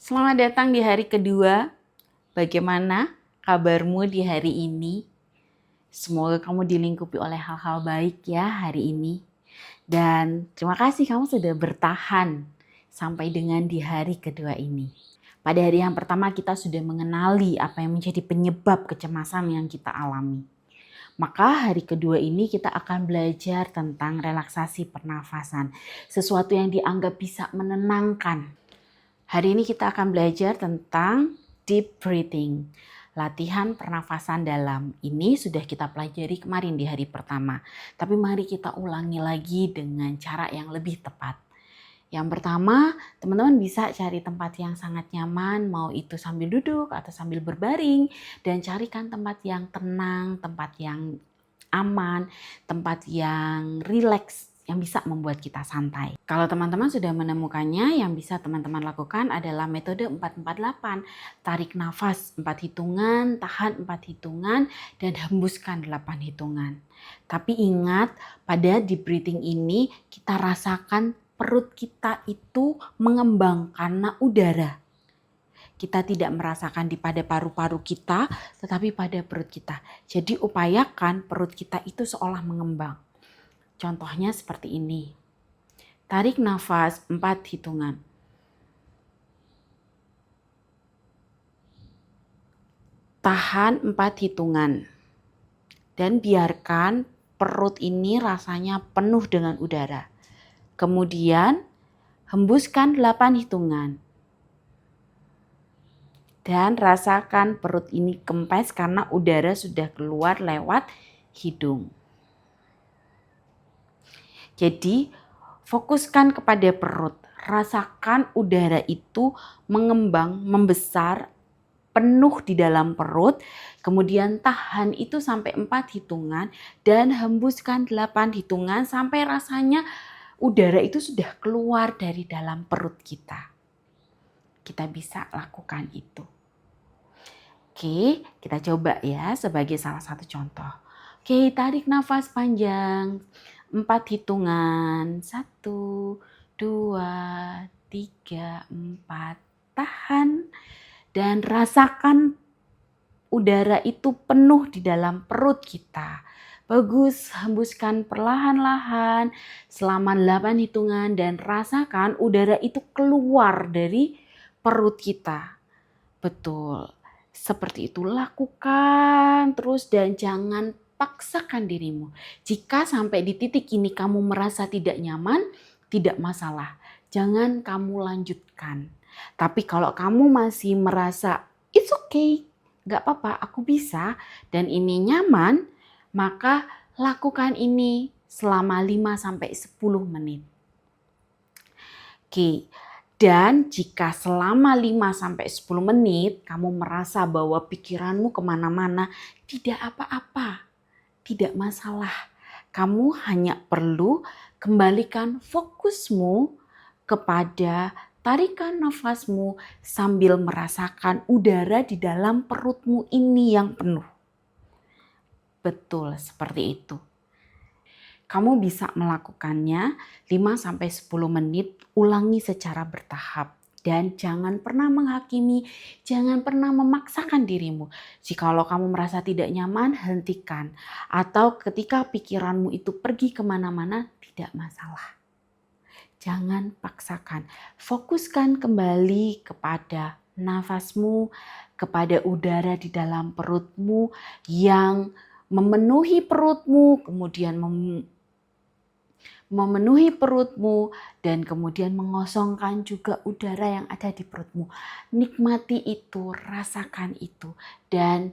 Selamat datang di hari kedua. Bagaimana kabarmu di hari ini? Semoga kamu dilingkupi oleh hal-hal baik ya hari ini. Dan terima kasih kamu sudah bertahan sampai dengan di hari kedua ini. Pada hari yang pertama kita sudah mengenali apa yang menjadi penyebab kecemasan yang kita alami. Maka hari kedua ini kita akan belajar tentang relaksasi pernafasan. Sesuatu yang dianggap bisa menenangkan. Hari ini kita akan belajar tentang deep breathing, latihan pernafasan dalam. Ini sudah kita pelajari kemarin di hari pertama. Tapi mari kita ulangi lagi dengan cara yang lebih tepat. Yang pertama, teman-teman bisa cari tempat yang sangat nyaman, mau itu sambil duduk atau sambil berbaring. Dan carikan tempat yang tenang, tempat yang aman, tempat yang rileks, yang bisa membuat kita santai. Kalau teman-teman sudah menemukannya, yang bisa teman-teman lakukan adalah metode 448. Tarik nafas 4 hitungan, tahan 4 hitungan, dan hembuskan 8 hitungan. Tapi ingat, pada deep breathing ini kita rasakan perut kita itu mengembang karena udara. Kita tidak merasakan pada paru-paru kita, tetapi pada perut kita. Jadi upayakan perut kita itu seolah mengembang. Contohnya seperti ini. Tarik nafas 4 hitungan. Tahan 4 hitungan. Dan biarkan perut ini rasanya penuh dengan udara. Kemudian hembuskan 8 hitungan. Dan rasakan perut ini kempes karena udara sudah keluar lewat hidung. Jadi fokuskan kepada perut, rasakan udara itu mengembang, membesar, penuh di dalam perut, kemudian tahan itu sampai 4 hitungan dan hembuskan 8 hitungan sampai rasanya udara itu sudah keluar dari dalam perut kita. Kita bisa lakukan itu. Oke, kita coba ya sebagai salah satu contoh. Oke, tarik nafas panjang. 4 hitungan. 1, 2, 3, 4. Tahan. Dan rasakan udara itu penuh di dalam perut kita. Bagus, hembuskan perlahan-lahan selama 8 hitungan dan rasakan udara itu keluar dari perut kita. Betul, seperti itu lakukan terus dan jangan paksakan dirimu. Jika sampai di titik ini kamu merasa tidak nyaman, tidak masalah. Jangan kamu lanjutkan. Tapi kalau kamu masih merasa it's okay, gak apa-apa, aku bisa dan ini nyaman, maka lakukan ini selama 5-10 menit. Oke. Dan jika selama 5-10 menit kamu merasa bahwa pikiranmu kemana-mana, tidak apa-apa, tidak masalah. Kamu hanya perlu kembalikan fokusmu kepada tarikan nafasmu sambil merasakan udara di dalam perutmu ini yang penuh. Betul, seperti itu. Kamu bisa melakukannya 5-10 menit, ulangi secara bertahap. Dan jangan pernah menghakimi, jangan pernah memaksakan dirimu. Jikalau kamu merasa tidak nyaman, hentikan. Atau ketika pikiranmu itu pergi kemana-mana, tidak masalah. Jangan paksakan. Fokuskan kembali kepada nafasmu, kepada udara di dalam perutmu yang memenuhi perutmu, kemudian memenuhi perutmu dan kemudian mengosongkan juga udara yang ada di perutmu. Nikmati itu, rasakan itu dan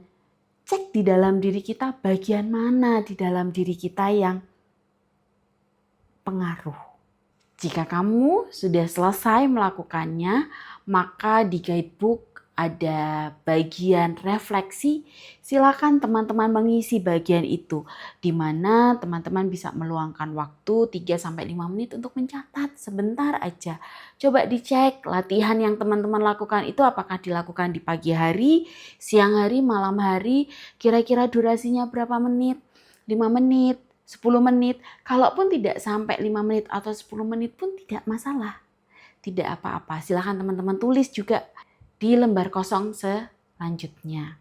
cek di dalam diri kita bagian mana di dalam diri kita yang pengaruh. Jika kamu sudah selesai melakukannya, maka di guidebook ada bagian refleksi. Silakan teman-teman mengisi bagian itu, di mana teman-teman bisa meluangkan waktu 3-5 menit untuk mencatat sebentar aja. Coba dicek latihan yang teman-teman lakukan itu apakah dilakukan di pagi hari, siang hari, malam hari, kira-kira durasinya berapa menit? 5 menit, 10 menit. Kalaupun tidak sampai 5 menit atau 10 menit pun tidak masalah. Tidak apa-apa. Silakan teman-teman tulis juga di lembar kosong selanjutnya.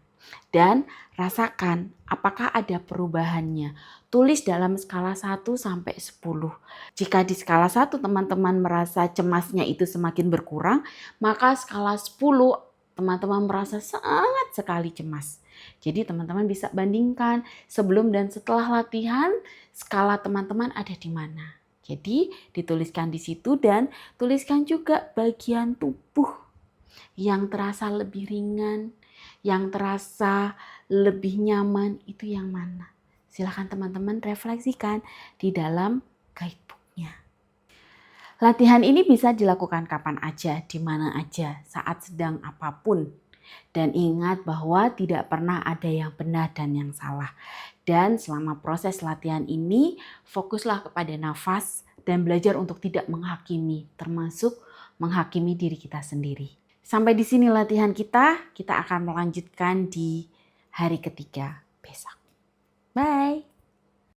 Dan rasakan apakah ada perubahannya. Tulis dalam skala 1 sampai 10. Jika di skala 1 teman-teman merasa cemasnya itu semakin berkurang, maka skala 10 teman-teman merasa sangat sekali cemas. Jadi teman-teman bisa bandingkan sebelum dan setelah latihan, skala teman-teman ada di mana. Jadi dituliskan di situ dan tuliskan juga bagian tubuh yang terasa lebih ringan, yang terasa lebih nyaman itu yang mana. Silahkan teman-teman refleksikan di dalam guidebooknya. Latihan ini bisa dilakukan kapan aja, di mana aja, saat sedang apapun. Dan ingat bahwa tidak pernah ada yang benar dan yang salah. Dan selama proses latihan ini, fokuslah kepada nafas dan belajar untuk tidak menghakimi, termasuk menghakimi diri kita sendiri. Sampai di sini latihan kita akan melanjutkan di hari ketiga besok. Bye!